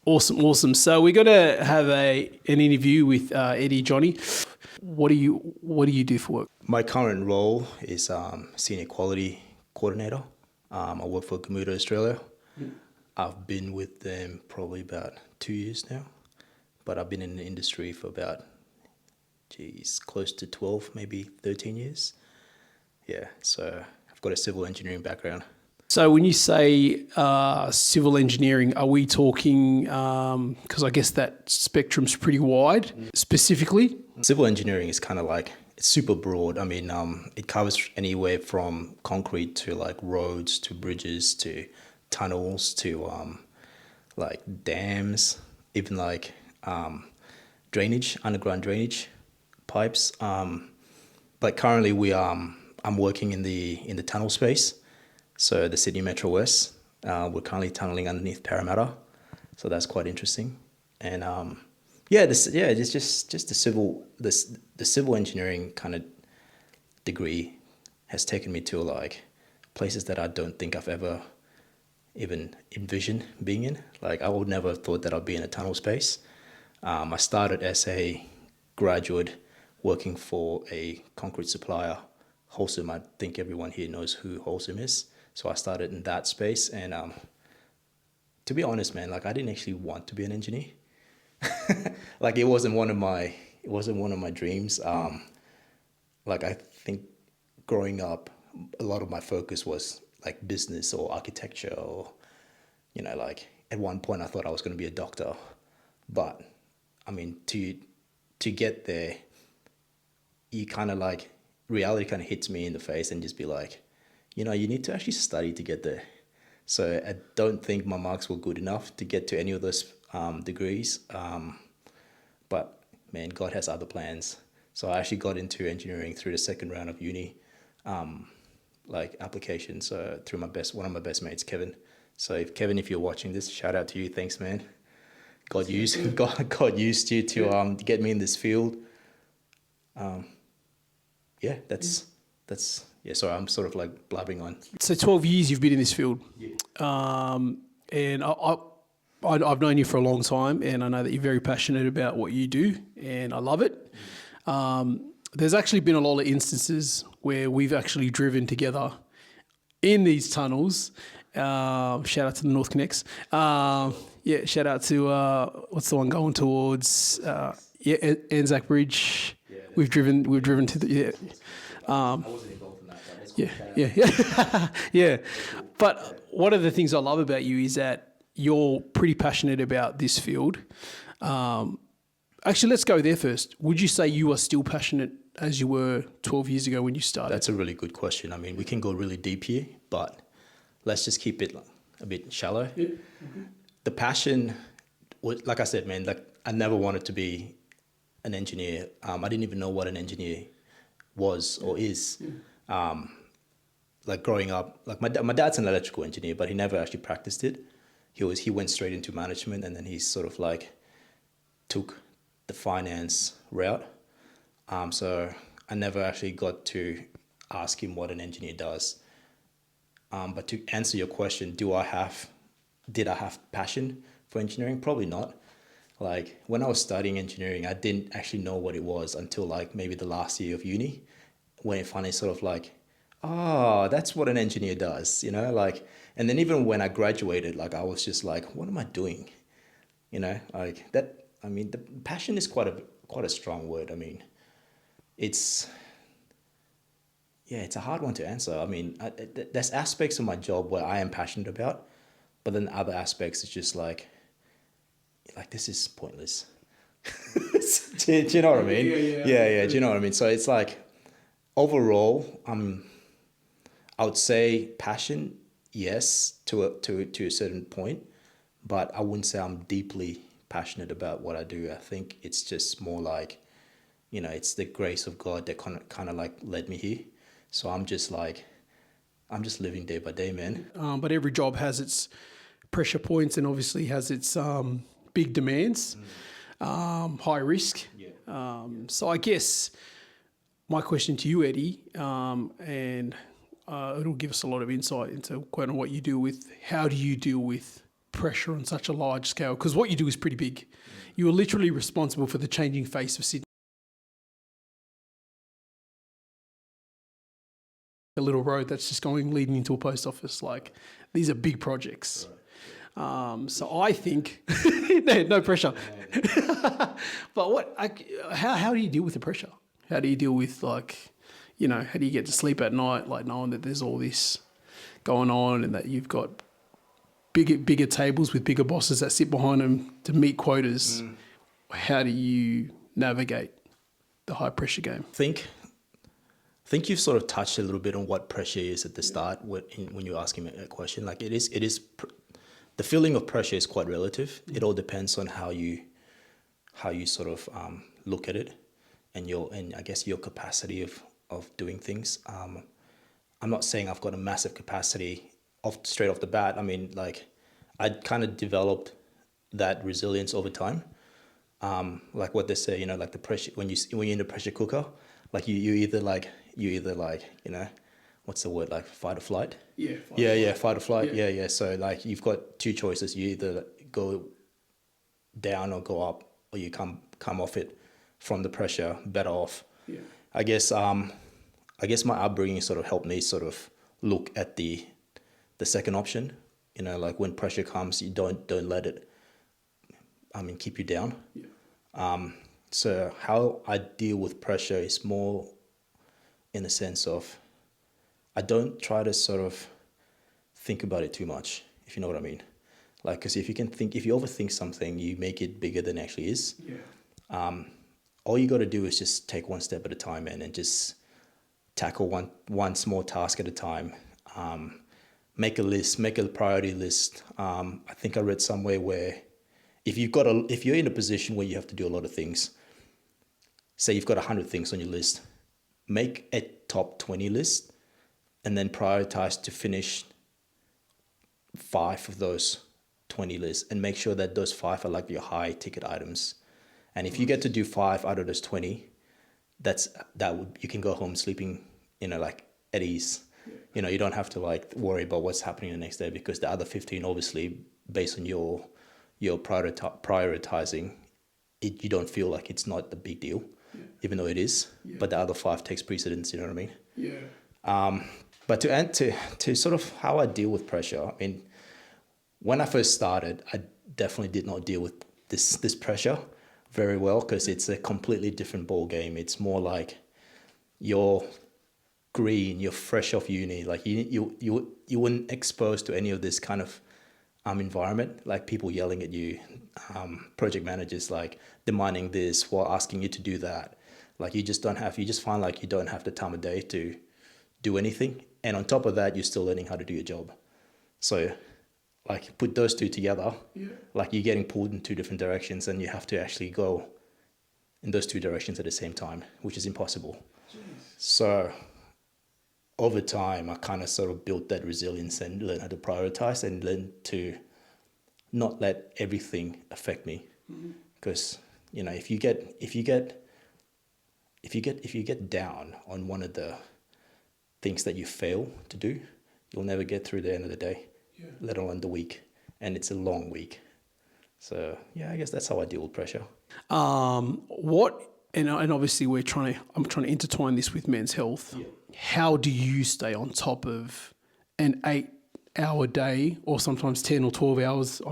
Awesome, awesome. So we're gonna have an interview with Eddie Johnny. What do you do for work? My current role is senior quality coordinator. I work for Commuter Australia. I've been with them probably about 2 years now, but I've been in the industry for about, close to 12, maybe 13 years. Yeah, so I've got a civil engineering background. So when you say civil engineering, are we talking? Because I guess that spectrum's pretty wide. Specifically, Civil engineering is kind of like, it's super broad. I mean, it covers anywhere from concrete to like roads to bridges to tunnels to like dams, even like drainage, underground drainage pipes. But currently I'm working in the tunnel space. So the Sydney Metro West, we're currently tunneling underneath Parramatta, so that's quite interesting. And it's just the civil engineering kind of degree has taken me to like places that I don't think I've ever even envisioned being in. Like I would never have thought that I'd be in a tunnel space. I started as a graduate working for a concrete supplier, Wholesome. I think everyone here knows who Wholesome is. So I started in that space, and to be honest, man, like I didn't actually want to be an engineer. Like it wasn't one of my dreams. Like I think growing up, a lot of my focus was like business or architecture, or like at one point I thought I was going to be a doctor, but I mean to get there, you kind of like reality kind of hits me in the face and just be like, you need to actually study to get there. So I don't think my marks were good enough to get to any of those degrees. But man, God has other plans. So I actually got into engineering through the second round of uni, like applications through one of my best mates, Kevin. So if you're watching this, shout out to you. Thanks, man. God used you to get me in this field. Yeah, that's yeah. Sorry, I'm sort of like blabbing on. so 12 years you've been in this field, Yeah. and I've known you for a long time, and I know that you're very passionate about what you do, and I love it. There's actually been a lot of instances where we've actually driven together in these tunnels. Shout out to the North Connects. Yeah, shout out to what's the one going towards Anzac Bridge. Yeah, We've driven to the I wasn't involved in that, but it's cool. yeah. Yeah. But one of the things I love about you is that you're pretty passionate about this field. Actually, let's go there first. Would you say you are still passionate as you were 12 years ago when you started? That's a really good question. I mean, we can go really deep here, but let's just keep it a bit shallow. Yeah. Okay. The passion, like I said, man, like I never wanted to be an engineer. I didn't even know what an engineer was or is. Like growing up, like my dad's an electrical engineer, but he never actually practiced it. He went straight into management, and then he sort of like took the finance route. So I never actually got to ask him what an engineer does. But to answer your question, did I have passion for engineering? Probably not. Like when I was studying engineering, I didn't actually know what it was until like maybe the last year of uni, when it finally sort of like, oh, that's what an engineer does, like, and then even when I graduated, like I was just like, what am I doing? Like that, I mean, the passion is quite a strong word. I mean, it's a hard one to answer. I mean, there's aspects of my job where I am passionate about, but then other aspects it's just like this is pointless. do you know what I mean? Yeah. Do you know what I mean? So it's like overall, I would say passion, yes, to a certain point, but I wouldn't say I'm deeply passionate about what I do. I think it's just more like, it's the grace of God that kind of like led me here. So I'm just living day by day, man. But every job has its pressure points and obviously has its big demands, high risk. Yeah. So I guess my question to you, Eddie, and it'll give us a lot of insight into quite on what you deal with. How do you deal with pressure on such a large scale? Because what you do is pretty big. You are literally responsible for the changing face of Sydney. A little road that's just leading into a post office. Like, these are big projects. So I think, no pressure. But how do you deal with the pressure? How do you deal with, like, how do you get to sleep at night, like knowing that there's all this going on and that you've got bigger tables with bigger bosses that sit behind them to meet quotas? How do you navigate the high pressure game? I think you've sort of touched a little bit on what pressure is at the start when you're asking me a question. Like, the feeling of pressure is quite relative. It all depends on how you sort of look at it, and I guess your capacity of doing things. I'm not saying I've got a massive capacity straight off the bat. I mean, like, I kind of developed that resilience over time. Like what they say, like the pressure when you're in the pressure cooker, like you either what's the word, like fight or flight? Fight or flight. Yeah. So like you've got two choices. You either go down or go up, or you come off it from the pressure better off. Yeah. I guess my upbringing sort of helped me sort of look at the second option. Like when pressure comes, you don't let it keep you down. Yeah. So how I deal with pressure is more in the sense of I don't try to sort of think about it too much, if you know what I mean. Like, because if you overthink something, you make it bigger than it actually is. Yeah. All you got to do is just take one step at a time and just tackle one small task at a time. Make a list, make a priority list. I think I read somewhere where if you're in a position where you have to do a lot of things, say you've got 100 things on your list, make a top 20 list and then prioritize to finish 5 of those 20 lists and make sure that those 5 are like your high ticket items. And if you get to do 5 out of those 20, you can go home sleeping, like at ease. You don't have to like worry about what's happening the next day, because the other 15, obviously, based on your prioritizing, you don't feel like it's not the big deal, even though it is. Yeah. But the other 5 takes precedence. You know what I mean? Yeah. But to sort of how I deal with pressure, I mean, when I first started, I definitely did not deal with this pressure very well, because it's a completely different ball game. It's more like you're green, you're fresh off uni, like you weren't exposed to any of this kind of environment, like people yelling at you, project managers like demanding this while asking you to do that. Like you just find like you don't have the time of day to do anything, and on top of that, you're still learning how to do your job. So like put those two together, like you're getting pulled in 2 different directions, and you have to actually go in those 2 directions at the same time, which is impossible. Jeez. So over time, I kind of sort of built that resilience and learned how to prioritize and learn to not let everything affect me. Because if you get down on one of the things that you fail to do, you'll never get through the end of the day, let alone the week, and it's a long week. So I guess that's how I deal with pressure. And obviously I'm trying to intertwine this with men's health. Yeah. How do you stay on top of an 8-hour day, or sometimes 10 or 12 hours?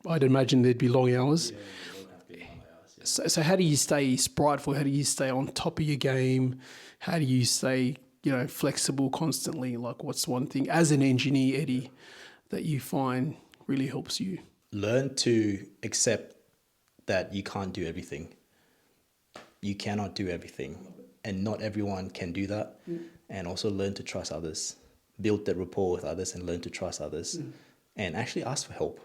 I'd imagine there'd be long hours. Yeah, it would have to be long hours. Yeah. So how do you stay spriteful? How do you stay on top of your game? How do you stay, flexible constantly? Like, what's one thing as an engineer, Eddie, that you find really helps you? Learn to accept that you can't do everything. You cannot do everything, and not everyone can do that. And also learn to trust others, build that rapport with others, and learn to trust others, and actually ask for help.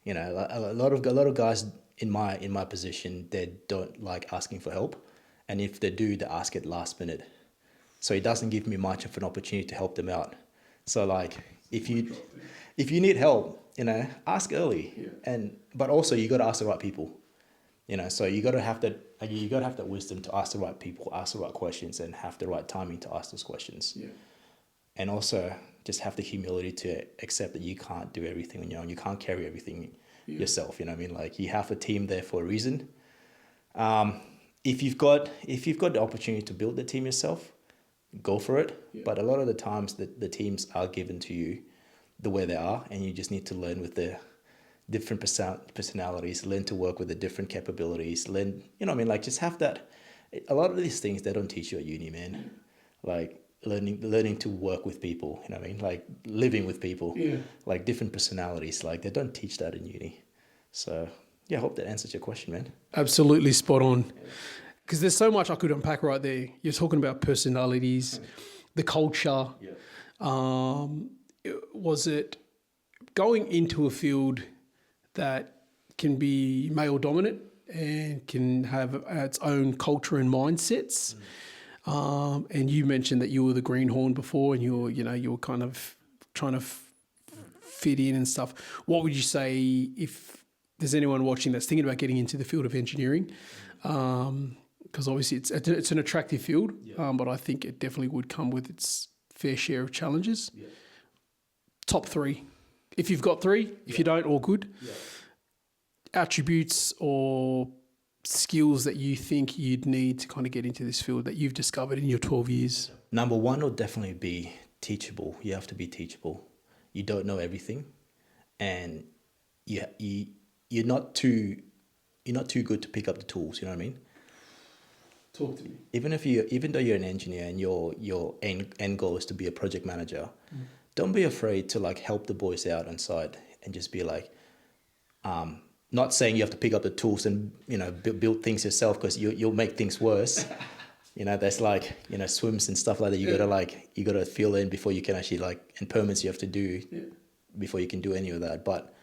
A lot of guys in my position, they don't like asking for help, and if they do, they ask it last minute, so it doesn't give me much of an opportunity to help them out. So like if you need help, ask early, but also you got to ask the right people. So you got to have that wisdom to ask the right people, ask the right questions, and have the right timing to ask those questions. Yeah. And also just have the humility to accept that you can't do everything on your own. You can't carry everything yourself. You know what I mean? Like, you have a team there for a reason. If you've got the opportunity to build the team yourself, go for it. Yeah. But a lot of the times the teams are given to you the way they are, and you just need to learn with the different personalities, learn to work with the different capabilities, learn, you know what I mean? Like, just have that. A lot of these things they don't teach you at uni, man. Like learning to work with people, you know what I mean? Like living with people, like different personalities. Like, they don't teach that in uni. So yeah, I hope that answers your question, man. Absolutely spot on. Because there's so much I could unpack right there. You're talking about personalities, the culture. Was it going into a field that can be male dominant and can have its own culture and mindsets? And you mentioned that you were the greenhorn before, and you were kind of trying to fit in and stuff. What would you say if there's anyone watching that's thinking about getting into the field of engineering? Because obviously it's an attractive field, but I think it definitely would come with its fair share of challenges. Yeah. Top 3. If you've got 3, if you don't, all good. Yeah. Attributes or skills that you think you'd need to kind of get into this field that you've discovered in your 12 years? Number 1 will definitely be teachable. You have to be teachable. You don't know everything, and you're not too good to pick up the tools. You know what I mean? Talk to me. Even though you're an engineer and your end goal is to be a project manager, don't be afraid to like help the boys out on site and just be like, not saying you have to pick up the tools and build things yourself, because you'll make things worse. There's like swims and stuff like that. You gotta fill in before you can actually and permits you have to do before you can do any of that. But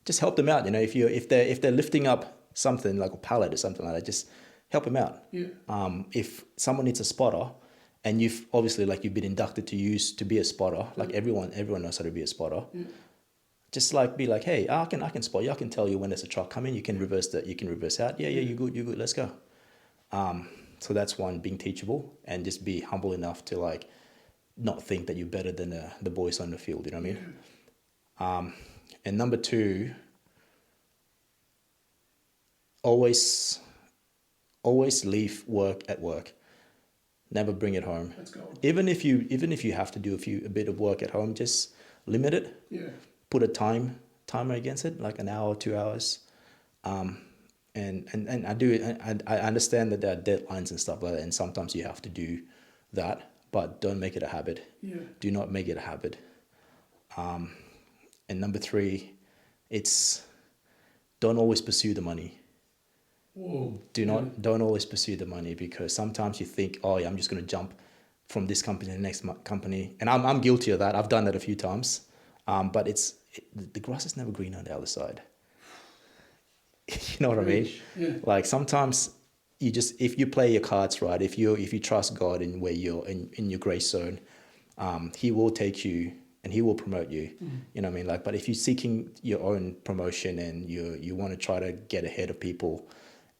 just help them out. If they're lifting up something like a pallet or something like that, just help them out. Yeah. If someone needs a spotter, and you've obviously you've been inducted to be a spotter, like everyone knows how to be a spotter. Yeah. Just be like, hey, I can spot you. I can tell you when there's a truck coming. You can reverse out. Yeah, you're good. Let's go. So that's one, being teachable, and just be humble enough to not think that you're better than the boys on the field. You know what I mean? And number 2, always leave work at work. Never bring it home. Let's go. Even if you have to do a bit of work at home, just limit it. Yeah. Put a timer against it, like an hour, 2 hours. And I understand that there are deadlines and stuff like that, and sometimes you have to do that, but don't make it a habit. Yeah. Do not make it a habit. And number 3, don't always pursue the money. Whoa. Don't always pursue the money, because sometimes you think, oh yeah, I'm just going to jump from this company to the next company, and I'm guilty of that. I've done that a few times, but the grass is never green on the other side. You know what I mean? Yeah. Sometimes if you play your cards right, if you trust God in where you're in your grace zone, He will take you and He will promote you. You know what I mean? But if you're seeking your own promotion and you want to try to get ahead of people,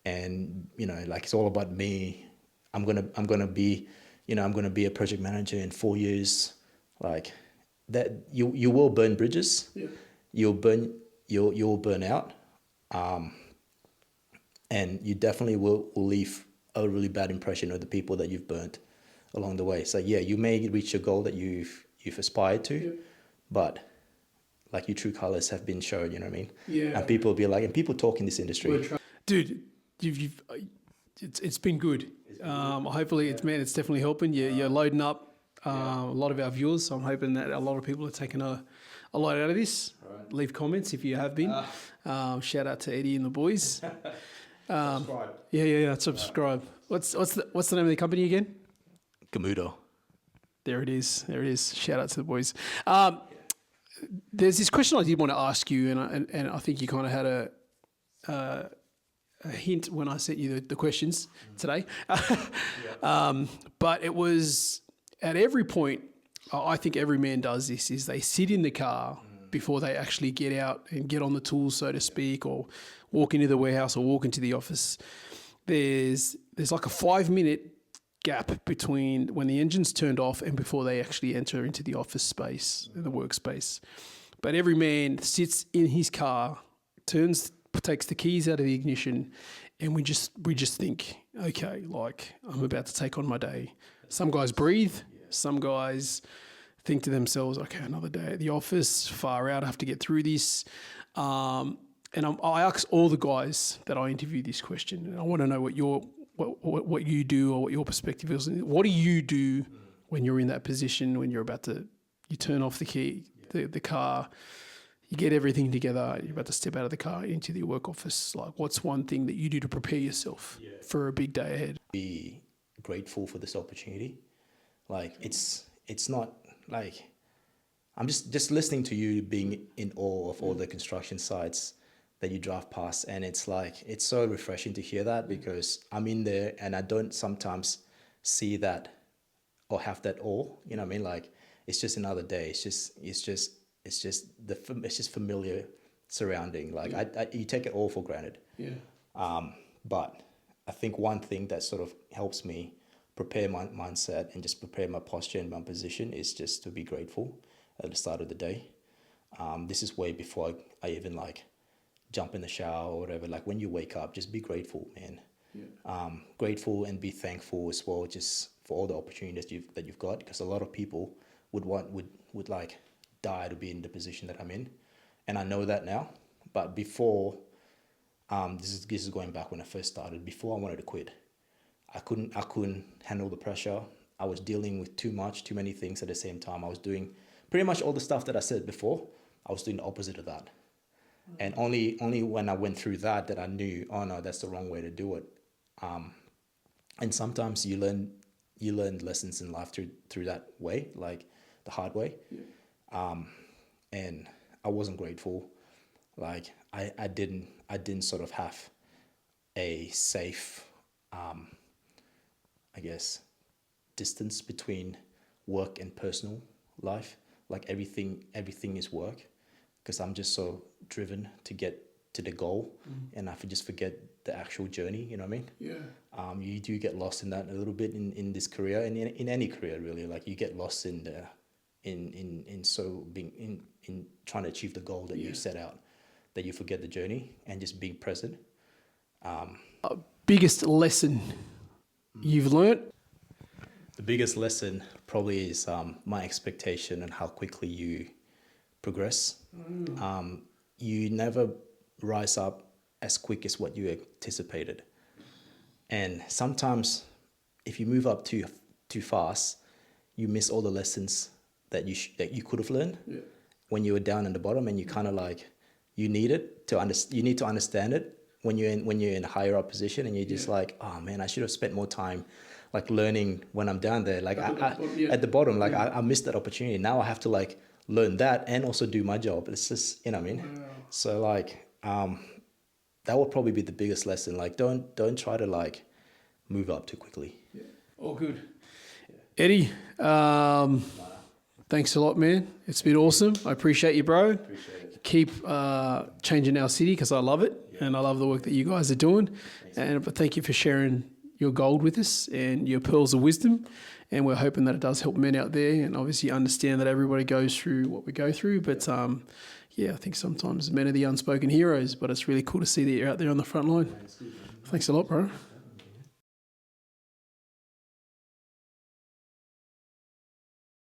and it's all about me, I'm gonna be a project manager in 4 years, that you will burn bridges. Yeah. You'll burn out, and you definitely will leave a really bad impression of the people that you've burnt along the way. So yeah, you may reach your goal that you've aspired to, but your true colors have been shown. You know what I mean? Yeah. And people will be and people talk in this industry. Dude, it's been good. Hopefully, it's definitely helping. You're loading up a lot of our viewers. So I'm hoping that a lot of people are taking a lot out of this. Right. Leave comments if you have been. Shout out to Eddie and the boys. Subscribe. Yeah. Subscribe. What's the name of the company again? Gamudo. There it is. Shout out to the boys. There's this question I did want to ask you, and I think you kind of had a hint when I sent you the questions today. But it was at every point, I think every man does this, is they sit in the car before they actually get out and get on the tools, so to speak, or walk into the warehouse or walk into the office. There's like a 5-minute gap between when the engine's turned off and before they actually enter into the office space, the workspace. But every man sits in his car, takes the keys out of the ignition, and we just think, okay, like I'm about to take on my day. Some guys breathe, some guys think to themselves, okay, another day at the office, far out, I have to get through this. And I ask all the guys that I interview this question, and I want to know what you do or what your perspective is. What do you do when you're in that position, when you're about to, you turn off the key, the car, you get everything together, you're about to step out of the car into the work office. Like, what's one thing that you do to prepare yourself for a big day ahead? Be grateful for this opportunity. Like, it's not like, I'm just listening to you being in awe of all the construction sites that you drive past, and it's like, it's so refreshing to hear that, because I'm in there and I don't sometimes see that or have that awe, you know what I mean? Like, it's just another day. It's just familiar surrounding. Like, you take it all for granted. But I think one thing that sort of helps me prepare my mindset and just prepare my posture and my position is just to be grateful at the start of the day. This is way before I even like jump in the shower or whatever. Like, when you wake up, just be grateful, man. Grateful and be thankful as well, just for all the opportunities that you've got, because a lot of people would like die to be in the position that I'm in, and I know that now. But before, this is going back when I first started. Before, I wanted to quit. I couldn't handle the pressure. I was dealing with too many things at the same time. I was doing pretty much all the stuff that I said before. I was doing the opposite of that. And only when I went through that I knew, oh no, that's the wrong way to do it. And sometimes you learn lessons in life through that way, like the hard way. And I wasn't grateful. Like, I didn't sort of have a safe, I guess, distance between work and personal life. Like, everything is work, because I'm just so driven to get to the goal, and I just forget the actual journey, you know what I mean? You do get lost in that a little bit in this career, and in any career really. Like, you get lost in trying to achieve the goal that you set out, that you forget the journey and just being present. Biggest lesson you've learnt? The biggest lesson probably is my expectation and how quickly you progress. You never rise up as quick as what you anticipated. And sometimes if you move up too fast, you miss all the lessons that you could have learned when you were down in the bottom, and you kind of like, you need to understand it when you're in a higher up position, and you're just like, oh man, I should have spent more time like learning when I'm down there. Like, at the bottom, like I missed that opportunity. Now I have to like learn that and also do my job. It's just, you know what I mean? So like, that would probably be the biggest lesson. Like, don't try to like move up too quickly. All good. Eddie, thanks a lot, man. It's been awesome. I appreciate you, bro. Appreciate it. Keep changing our city, because I love it, and I love the work that you guys are doing. But thank you for sharing your gold with us and your pearls of wisdom. And we're hoping that it does help men out there, and obviously understand that everybody goes through what we go through. But I think sometimes men are the unspoken heroes, but it's really cool to see that you're out there on the front line. Thanks a lot, bro.